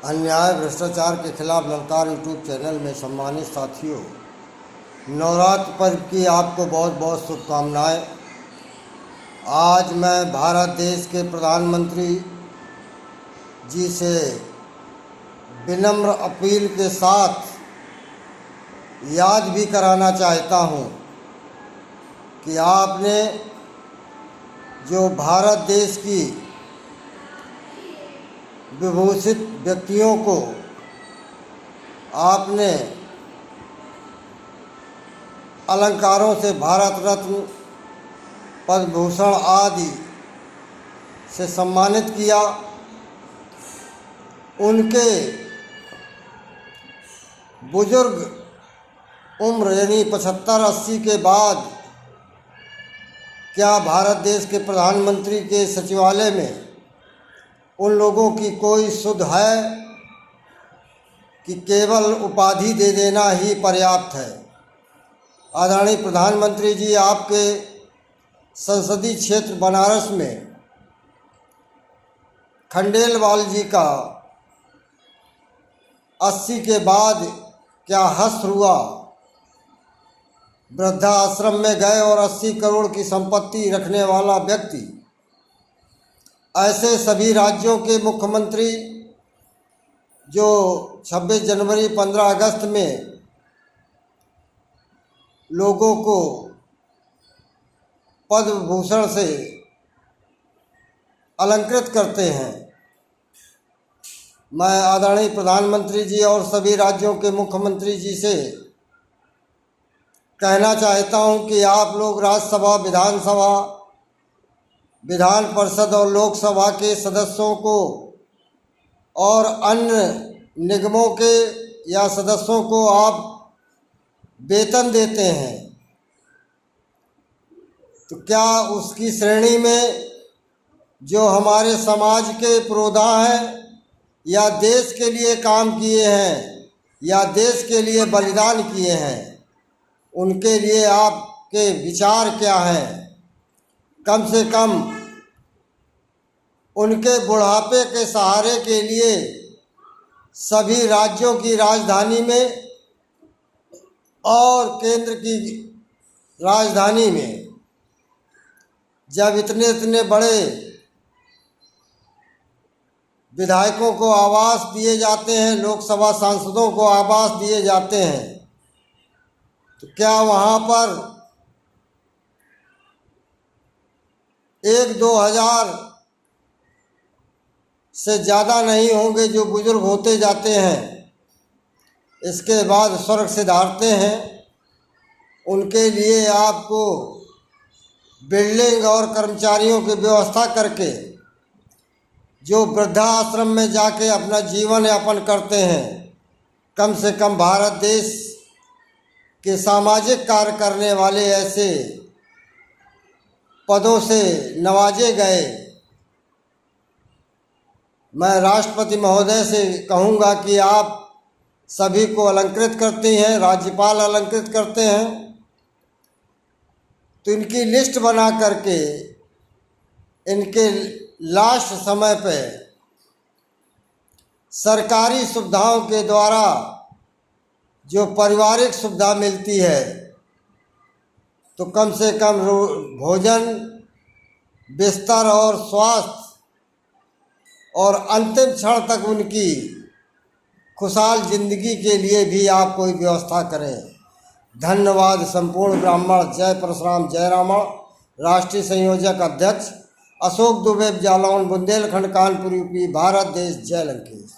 अन्याय भ्रष्टाचार के खिलाफ ललकार यूट्यूब चैनल में सम्मानित साथियों, नवरात्र पर्व की आपको बहुत बहुत शुभकामनाएं। आज मैं भारत देश के प्रधानमंत्री जी से विनम्र अपील के साथ याद भी कराना चाहता हूं कि आपने जो भारत देश की विभूषित व्यक्तियों को आपने अलंकारों से भारत रत्न, पद्म भूषण आदि से सम्मानित किया, उनके बुजुर्ग उम्र यानी 75-80 के बाद क्या भारत देश के प्रधानमंत्री के सचिवालय में उन लोगों की कोई सुध है कि केवल उपाधि दे देना ही पर्याप्त है। आदरणीय प्रधानमंत्री जी, आपके संसदीय क्षेत्र बनारस में खंडेलवाल जी का 80 के बाद क्या हश्र हुआ, वृद्धाश्रम में गए और 80 करोड़ की संपत्ति रखने वाला व्यक्ति, ऐसे सभी राज्यों के मुख्यमंत्री जो 26 जनवरी 15 अगस्त में लोगों को पद्म भूषण से अलंकृत करते हैं, मैं आदरणीय प्रधानमंत्री जी और सभी राज्यों के मुख्यमंत्री जी से कहना चाहता हूं कि आप लोग राज्यसभा, विधानसभा, विधान परिषद और लोकसभा के सदस्यों को और अन्य निगमों के या सदस्यों को आप वेतन देते हैं, तो क्या उसकी श्रेणी में जो हमारे समाज के पुरोधा हैं या देश के लिए काम किए हैं या देश के लिए बलिदान किए हैं, उनके लिए आपके विचार क्या हैं? कम से कम उनके बुढ़ापे के सहारे के लिए सभी राज्यों की राजधानी में और केंद्र की राजधानी में जब इतने इतने बड़े विधायकों को आवास दिए जाते हैं, लोकसभा सांसदों को आवास दिए जाते हैं, तो क्या वहाँ पर 1-2 हज़ार से ज़्यादा नहीं होंगे जो बुजुर्ग होते जाते हैं, इसके बाद स्वर्ग सिधारते हैं? उनके लिए आपको बिल्डिंग और कर्मचारियों की व्यवस्था करके जो वृद्धाश्रम में जाके अपना जीवन यापन करते हैं, कम से कम भारत देश के सामाजिक कार्य करने वाले ऐसे पदों से नवाजे गए। मैं राष्ट्रपति महोदय से कहूँगा कि आप सभी को अलंकृत करती हैं, राज्यपाल अलंकृत करते हैं, तो इनकी लिस्ट बना करके इनके लास्ट समय पे सरकारी सुविधाओं के द्वारा जो पारिवारिक सुविधा मिलती है, तो कम से कम भोजन, बिस्तर और स्वास्थ्य और अंतिम क्षण तक उनकी खुशहाल जिंदगी के लिए भी आप कोई व्यवस्था करें। धन्यवाद। संपूर्ण ब्राह्मण। जय परशुराम, जय रावण। राष्ट्रीय संयोजक अध्यक्ष अशोक दुबे, जालौन, बुंदेलखंड, कानपुर, यूपी, भारत देश। जय लंकेश।